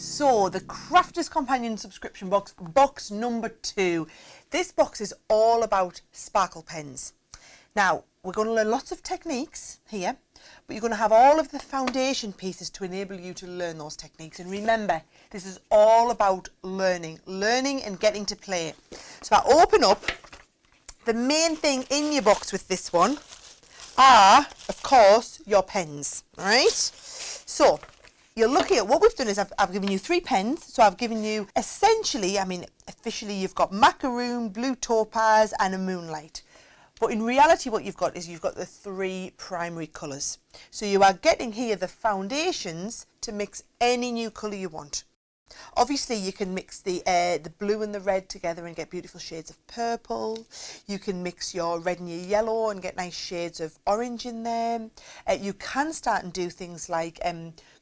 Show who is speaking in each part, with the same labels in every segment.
Speaker 1: So the Crafters Companion subscription box, box number 2. This box is all about sparkle pens. Now, we're going to learn lots of techniques here, but you're going to have all of the foundation pieces to enable you to learn those techniques. And remember, this is all about learning and getting to play. So if I open up, the main thing in your box with this one are, of course, your pens, all right? So you're looking at what we've done is I've given you 3 pens. So I've given you essentially, officially you've got macaroon, blue topaz and a moonlight. But in reality what you've got is you've got the 3 primary colours. So you are getting here the foundations to mix any new colour you want. Obviously you can mix the blue and the red together and get beautiful shades of purple. You can mix your red and your yellow and get nice shades of orange in there. You can start and do things like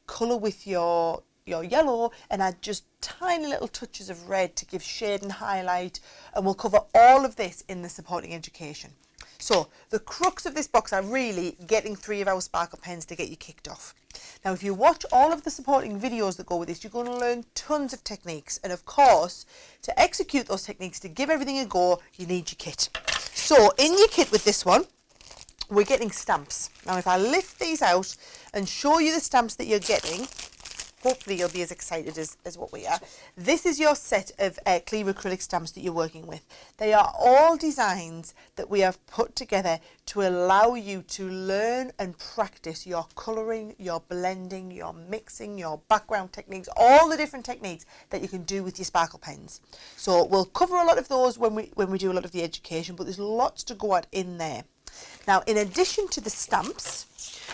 Speaker 1: colour with your yellow and add just tiny little touches of red to give shade and highlight, and we'll cover all of this in the supporting education. So the crux of this box are really getting 3 of our sparkle pens to get you kicked off. Now if you watch all of the supporting videos that go with this, you're going to learn tons of techniques, and of course to execute those techniques, to give everything a go, you need your kit. So in your kit with this one, we're getting stamps. Now if I lift these out and show you the stamps that you're getting, hopefully you'll be as excited as what we are. This is your set of clear acrylic stamps that you're working with. They are all designs that we have put together to allow you to learn and practice your colouring, your blending, your mixing, your background techniques, all the different techniques that you can do with your sparkle pens. So we'll cover a lot of those when we do a lot of the education, but there's lots to go at in there. Now in addition to the stamps,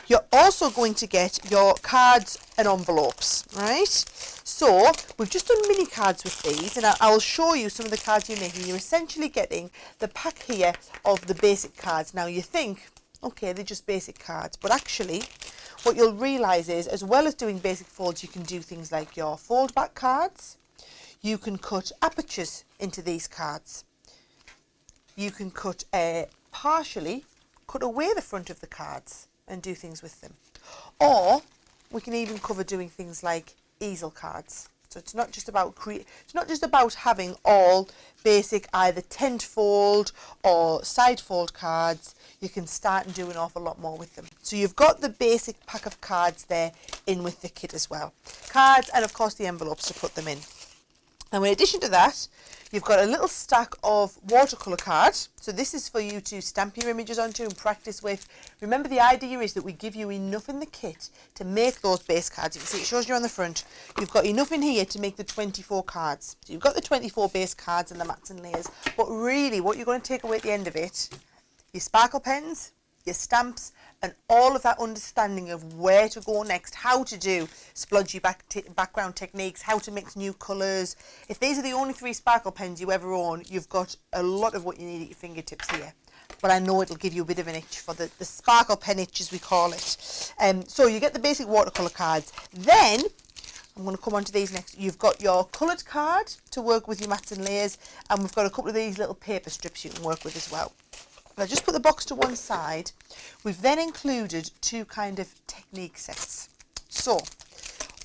Speaker 1: you're also going to get your cards and envelopes, right? So we've just done mini cards with these, and I'll show you some of the cards you're making. You're essentially getting the pack here of the basic cards. Now you think, okay, they're just basic cards, but actually what you'll realise is, as well as doing basic folds, you can do things like your fold back cards. You can cut apertures into these cards. You can cut partially cut away the front of the cards and do things with them. Or we can even cover doing things like easel cards. So it's not just about having all basic either tent fold or side fold cards. You can start and do an awful lot more with them. So you've got the basic pack of cards there in with the kit as well. Cards and of course the envelopes to put them in. And in addition to that, you've got a little stack of watercolour cards. So this is for you to stamp your images onto and practice with. Remember, the idea is that we give you enough in the kit to make those base cards. You can see it shows you on the front. You've got enough in here to make the 24 cards. So you've got the 24 base cards and the mats and layers. But really what you're going to take away at the end of it, your sparkle pens, your stamps, and all of that understanding of where to go next, how to do splodgy background techniques, how to mix new colours. If these are the only 3 sparkle pens you ever own, you've got a lot of what you need at your fingertips here. But I know it'll give you a bit of an itch for the sparkle pen itch, as we call it. So you get the basic watercolour cards. Then, I'm going to come on to these next. You've got your coloured card to work with your mats and layers, and we've got a couple of these little paper strips you can work with as well. Now just put the box to one side. We've then included 2 kind of technique sets. So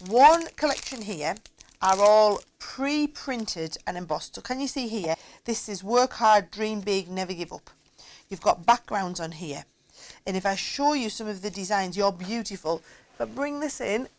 Speaker 1: one collection here are all pre-printed and embossed. So can you see here, this is work hard, dream big, never give up. You've got backgrounds on here. And if I show you some of the designs, you're beautiful. If I bring this in,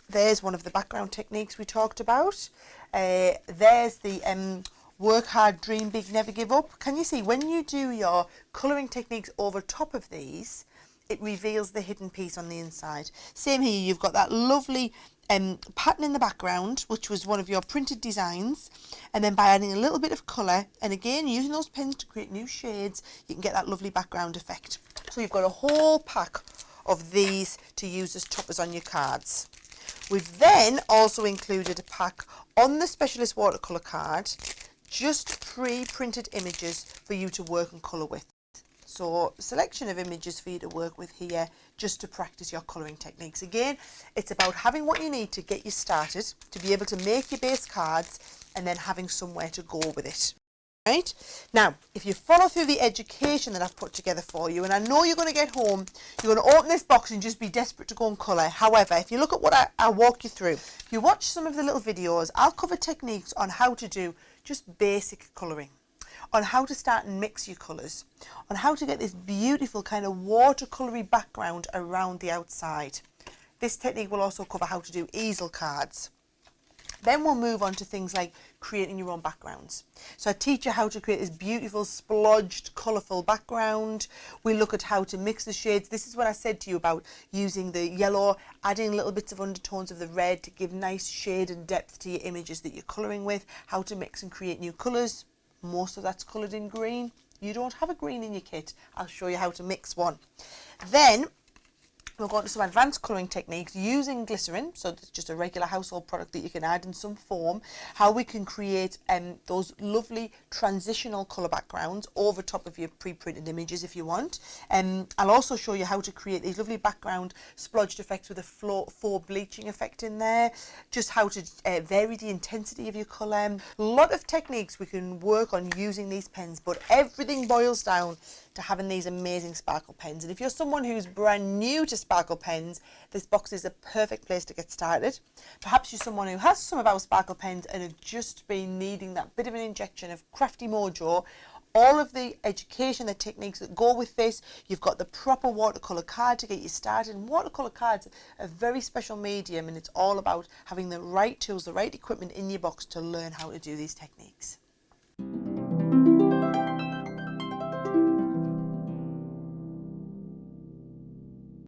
Speaker 1: there's one of the background techniques we talked about. There's the work hard, dream big, never give up. Can you see when you do your colouring techniques over top of these, it reveals the hidden piece on the inside. Same here, you've got that lovely pattern in the background, which was one of your printed designs, and then by adding a little bit of colour, and again using those pens to create new shades, you can get that lovely background effect. So you've got a whole pack of these to use as toppers on your cards. We've then also included a pack on the Specialist watercolour card, just pre-printed images for you to work and colour with. So a selection of images for you to work with here just to practice your colouring techniques. Again, it's about having what you need to get you started, to be able to make your base cards, and then having somewhere to go with it. Right? Now, if you follow through the education that I've put together for you, and I know you're going to get home, you're going to open this box and just be desperate to go and colour. However, if you look at what I walk you through, if you watch some of the little videos, I'll cover techniques on how to do just basic colouring, on how to start and mix your colours, on how to get this beautiful kind of watercolory background around the outside. This technique will also cover how to do easel cards. Then we'll move on to things like creating your own backgrounds. So I teach you how to create this beautiful splodged, colourful background. We look at how to mix the shades. This is what I said to you about using the yellow, adding little bits of undertones of the red to give nice shade and depth to your images that you're colouring with, how to mix and create new colours. Most of that's coloured in green. You don't have a green in your kit. I'll show you how to mix one. Then we'll go on to some advanced colouring techniques using glycerin, so it's just a regular household product that you can add in some form, how we can create those lovely transitional colour backgrounds over top of your pre-printed images if you want. I'll also show you how to create these lovely background splodged effects with a faux bleaching effect in there, just how to vary the intensity of your colour. A lot of techniques we can work on using these pens, but everything boils down to having these amazing sparkle pens. And if you're someone who's brand new to sparkle pens, this box is a perfect place to get started. Perhaps you're someone who has some of our sparkle pens and have just been needing that bit of an injection of crafty mojo. All of the education, the techniques that go with this, you've got the proper watercolour card to get you started. And watercolour cards are a very special medium, and it's all about having the right tools, the right equipment in your box to learn how to do these techniques.